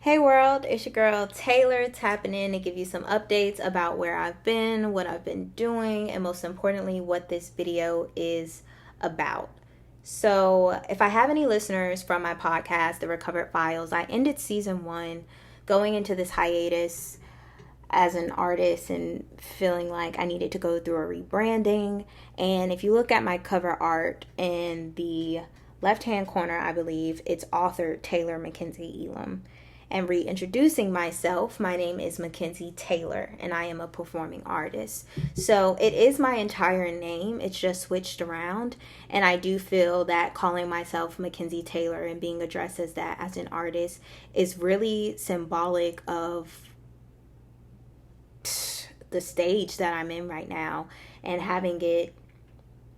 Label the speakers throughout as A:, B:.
A: Hey world, it's your girl Taylor tapping in to give you some updates about where I've been, what I've been doing, and most importantly, what this video is about. So, if I have any listeners from my podcast, The Recovered Files, I ended season one going into this hiatus as an artist and feeling like I needed to go through a rebranding. And if you look at my cover art in the left hand corner, I believe it's author Taylor Mikenzie Elam. And reintroducing myself, my name is Mikenzie Taylor, and I am a performing artist. So it is my entire name, it's just switched around. And I do feel that calling myself Mikenzie Taylor and being addressed as that as an artist is really symbolic of the stage that I'm in right now, and having it,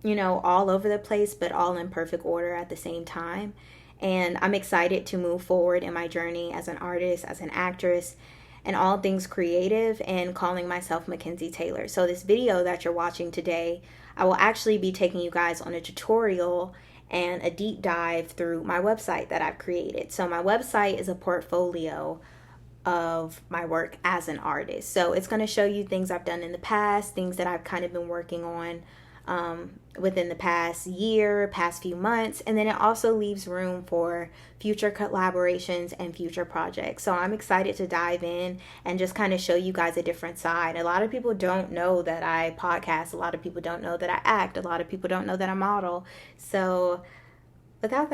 A: all over the place, but all in perfect order at the same time. And I'm excited to move forward in my journey as an artist, as an actress, and all things creative, and calling myself Mikenzie Taylor. So this video that you're watching today, I will actually be taking you guys on a tutorial and a deep dive through my website that I've created. So my website is a portfolio of my work as an artist. So it's going to show you things I've done in the past, things that I've kind of been working on within the past year, past few months, and then it also leaves room for future collaborations and future projects. So I'm excited to dive in and just kind of show you guys a different side. A lot of people don't know that I podcast. A lot of people don't know that I act. A lot of people don't know that I model. So without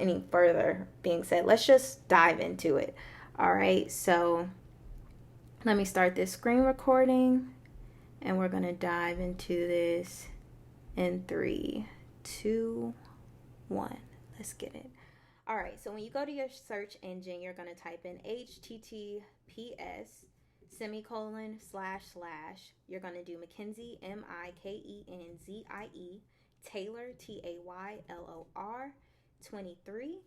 A: any further being said, let's just dive into it. All right, so let me start this screen recording, and we're going to dive into this in 3, 2, 1. Let's get it. All right, so when you go to your search engine, you're going to type in HTTPS semicolon / you're going to do Mikenzie, Mikenzie, Taylor, Taylor 23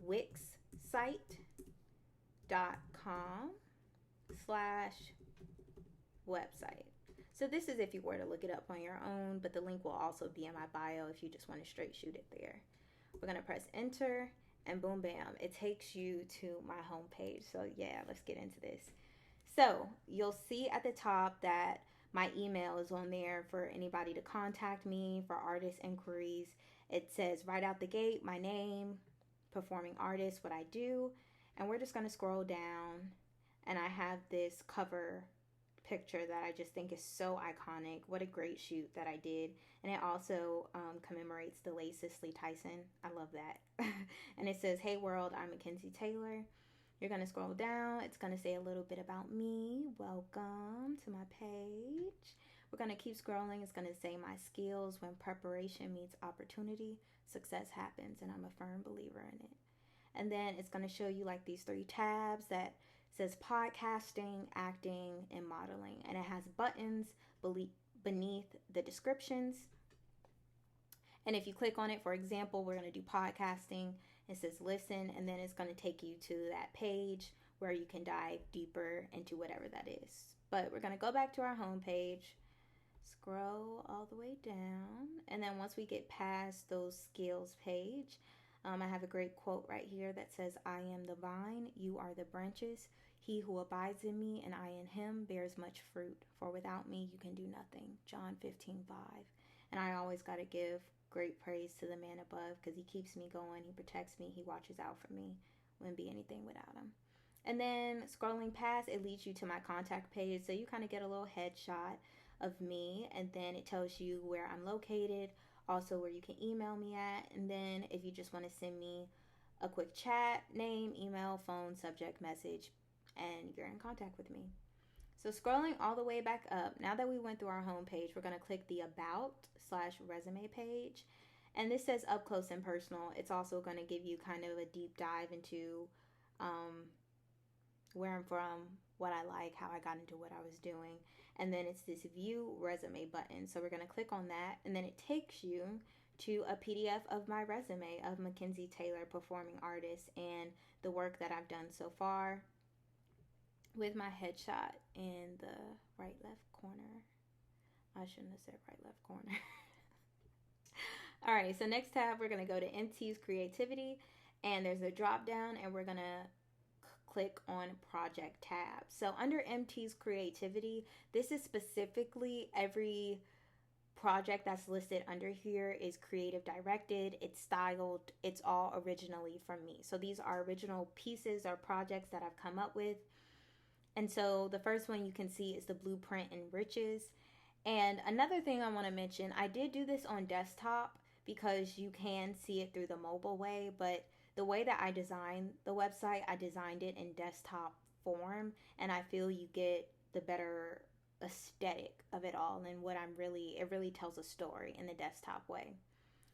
A: wixsite.com/website. So this is if you were to look it up on your own, but the link will also be in my bio if you just want to straight shoot it there. We're going to press enter, and boom, bam, it takes you to my homepage. So yeah, let's get into this. So you'll see at the top that my email is on there for anybody to contact me for artist inquiries. It says right out the gate, my name, performing artist, what I do, and we're just going to scroll down, and I have this cover picture that I just think is so iconic. What a great shoot that I did. And it also commemorates the late Cicely Tyson. I love that. And it says, "Hey world, I'm Mikenzie Taylor." You're going to scroll down. It's going to say a little bit about me. Welcome to my page. We're going to keep scrolling. It's going to say my skills: when preparation meets opportunity, success happens, and I'm a firm believer in it. And then it's going to show you like these 3 tabs that says podcasting, acting, and modeling. And it has buttons beneath the descriptions. And if you click on it, for example, we're going to do podcasting. It says listen, and then it's going to take you to that page where you can dive deeper into whatever that is. But we're going to go back to our home page, scroll all the way down, and then once we get past those skills page, I have a great quote right here that says, "I am the vine, you are the branches. He who abides in me and I in him bears much fruit. For without me you can do nothing." John 15:5. And I always got to give great praise to the man above, because he keeps me going, he protects me, he watches out for me. Wouldn't be anything without him. And then scrolling past, it leads you to my contact page. So you kind of get a little headshot of me, and then it tells you where I'm located, also where you can email me at. And then if you just want to send me a quick chat, name, email, phone, subject, message, and you're in contact with me. So scrolling all the way back up, now that we went through our home page, we're going to click the about/resume page. And this says up close and personal. It's also going to give you kind of a deep dive into where I'm from, what I like, how I got into what I was doing. And then it's this view resume button. So we're going to click on that, and then it takes you to a PDF of my resume of Mikenzie Taylor, performing artist, and the work that I've done so far, with my headshot in the right left corner. I shouldn't have said right left corner. All right, so next tab, we're going to go to MT's Creativity. And there's a drop down, and we're going to click on project tab. So under MT's creativity, this is specifically every project that's listed under here is creative directed, it's styled, it's all originally from me. So these are original pieces or projects that I've come up with. And so the first one you can see is the blueprint and riches. And another thing I want to mention, I did do this on desktop because you can see it through the mobile way, but the way that I designed the website, I designed it in desktop form, and I feel you get the better aesthetic of it all, and it really tells a story in the desktop way.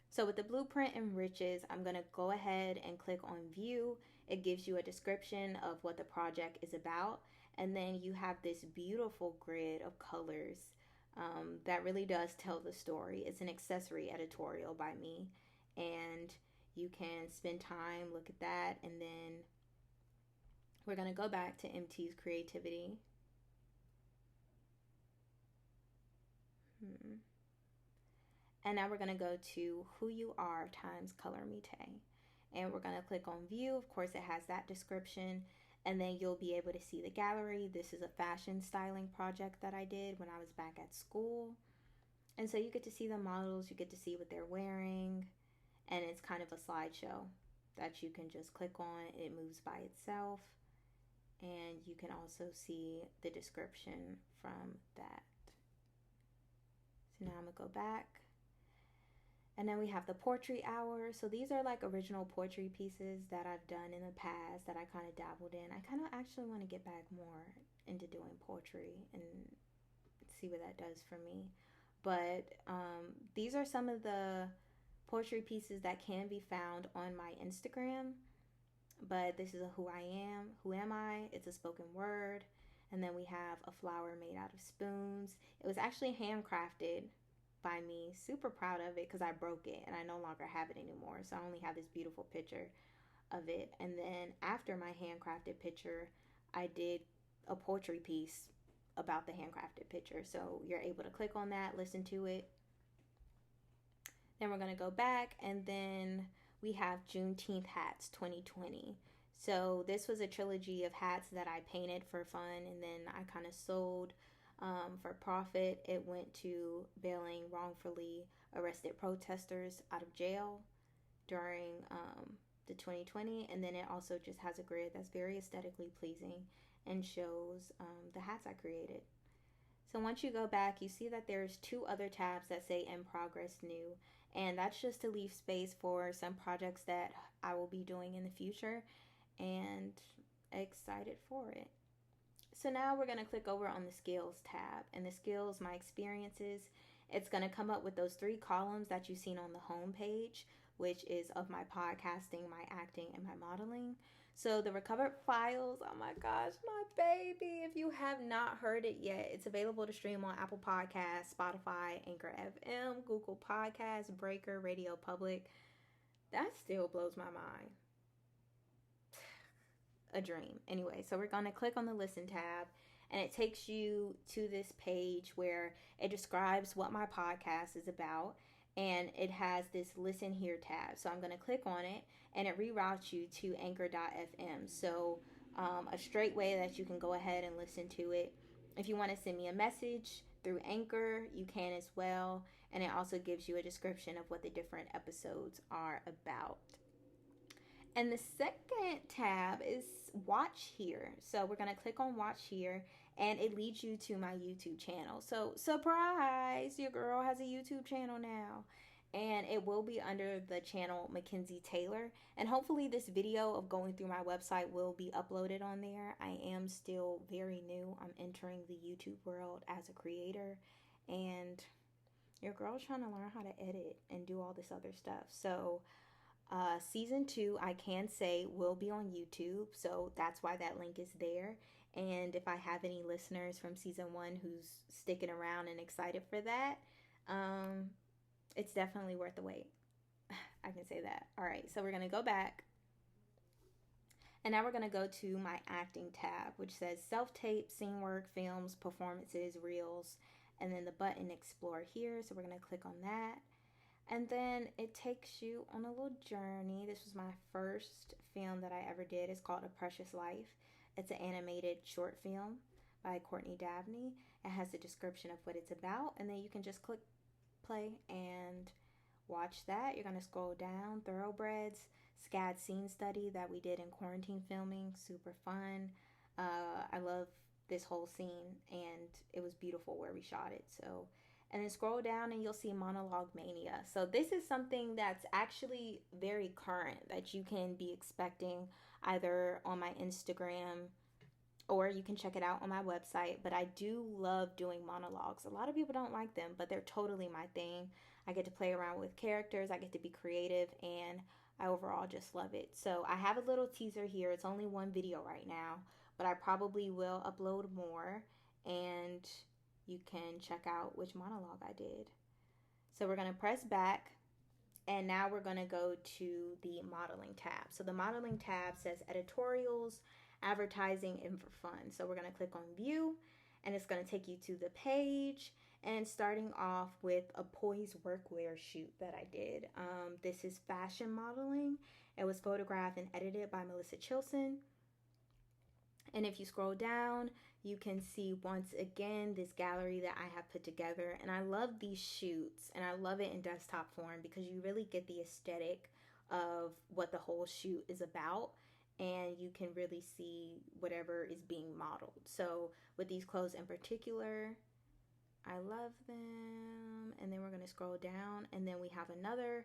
A: So with the blueprint and riches, I'm going to go ahead and click on view. It gives you a description of what the project is about, and then you have this beautiful grid of colors that really does tell the story. It's an accessory editorial by me, and you can spend time, look at that, and then we're going to go back to MT's creativity. And now we're going to go to who you are times color mite. And we're going to click on view. Of course, it has that description. And then you'll be able to see the gallery. This is a fashion styling project that I did when I was back at school. And so you get to see the models. You get to see what they're wearing. And it's kind of a slideshow that you can just click on. It moves by itself. And you can also see the description from that. So now I'm going to go back. And then we have the poetry hour. So these are like original poetry pieces that I've done in the past that I kind of dabbled in. I kind of actually want to get back more into doing poetry and see what that does for me. But these are some of the poetry pieces that can be found on my Instagram. But this is a who I am. Who am I? It's a spoken word. And then we have a flower made out of spoons. It was actually handcrafted by me. Super proud of it because I broke it and I no longer have it anymore. So I only have this beautiful picture of it. And then after my handcrafted picture, I did a poetry piece about the handcrafted picture. So you're able to click on that, listen to it. Then we're going to go back, and then we have Juneteenth hats 2020. So this was a trilogy of hats that I painted for fun, and then I kind of sold for profit. It went to bailing wrongfully arrested protesters out of jail during the 2020. And then it also just has a grid that's very aesthetically pleasing and shows the hats I created. So once you go back, you see that there's 2 other tabs that say in progress new. And that's just to leave space for some projects that I will be doing in the future, and excited for it. So now we're going to click over on the skills tab, and the skills, my experiences, it's going to come up with those 3 columns that you've seen on the home page, which is of my podcasting, my acting, and my modeling. So the recovered files, oh my gosh, my baby. If you have not heard it yet, it's available to stream on Apple Podcasts, Spotify, Anchor FM, Google Podcasts, Breaker, Radio Public. That still blows my mind. A dream. Anyway, so we're going to click on the listen tab, and it takes you to this page where it describes what my podcast is about. And it has this listen here tab. So I'm going to click on it, and it reroutes you to anchor.fm. So a straight way that you can go ahead and listen to it. If you want to send me a message through Anchor, you can as well. And it also gives you a description of what the different episodes are about. And the second tab is watch here. So we're going to click on watch here, and it leads you to my YouTube channel. So surprise, your girl has a YouTube channel now. And it will be under the channel Mikenzie Taylor. And hopefully this video of going through my website will be uploaded on there. I am still very new. I'm entering the YouTube world as a creator. And your girl's trying to learn how to edit and do all this other stuff. So season 2, I can say, will be on YouTube. So that's why that link is there. And if I have any listeners from season 1 who's sticking around and excited for that, it's definitely worth the wait. I can say that. All right, so we're going to go back. And now we're going to go to my acting tab, which says self-tape, scene work, films, performances, reels, and then the button explore here. So we're going to click on that. And then it takes you on a little journey. This was my first film that I ever did. It's called A Precious Life. It's an animated short film by Courtney Dabney. It has a description of what it's about, and then you can just click play and watch that. You're going to scroll down. Thoroughbreds, SCAD scene study that we did in quarantine filming. Super fun. I love this whole scene, and it was beautiful where we shot it. So, and then scroll down and you'll see Monologue Mania. So this is something that's actually very current that you can be expecting either on my Instagram, or you can check it out on my website. But I do love doing monologues. A lot of people don't like them, but they're totally my thing. I get to play around with characters, I get to be creative, and I overall just love it. So I have a little teaser here. It's only one video right now, but I probably will upload more, and you can check out which monologue I did. So we're going to press back, and now we're going to go to the modeling tab. So the modeling tab says editorials, advertising, and for fun. So we're going to click on view, and it's going to take you to the page, and starting off with a Poise workwear shoot that I did. This is fashion modeling. It was photographed and edited by Melissa Chilson. And if you scroll down, you can see once again this gallery that I have put together. And I love these shoots, and I love it in desktop form because you really get the aesthetic of what the whole shoot is about, and you can really see whatever is being modeled. So with these clothes in particular, I love them. And then we're going to scroll down, and then we have another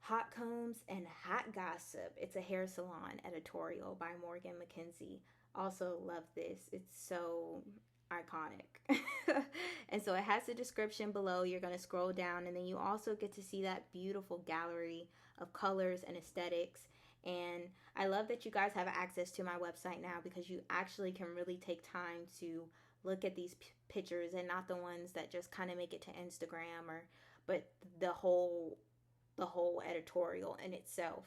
A: Hot Combs and Hot Gossip. It's a hair salon editorial by Mikenzie. Also love this. It's so iconic. And so it has a description below. You're going to scroll down, and then you also get to see that beautiful gallery of colors and aesthetics. And I love that you guys have access to my website now, because you actually can really take time to look at these pictures, and not the ones that just kind of make it to Instagram, but the whole editorial in itself.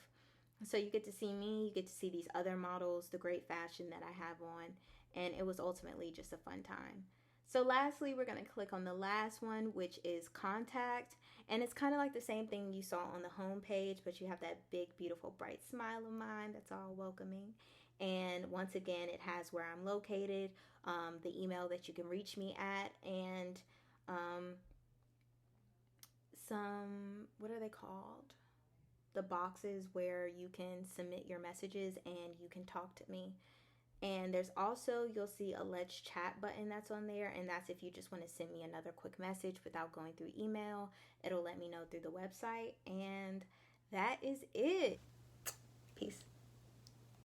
A: So you get to see me, you get to see these other models, the great fashion that I have on, and it was ultimately just a fun time. So lastly, we're going to click on the last one, which is contact, and it's kind of like the same thing you saw on the home page, but you have that big, beautiful, bright smile of mine that's all welcoming. And once again, it has where I'm located, the email that you can reach me at, and some, what are they called? The boxes where you can submit your messages and you can talk to me. And there's also, you'll see a Let's Chat button that's on there, and that's if you just want to send me another quick message without going through email. It'll let me know through the website, and that is it. Peace.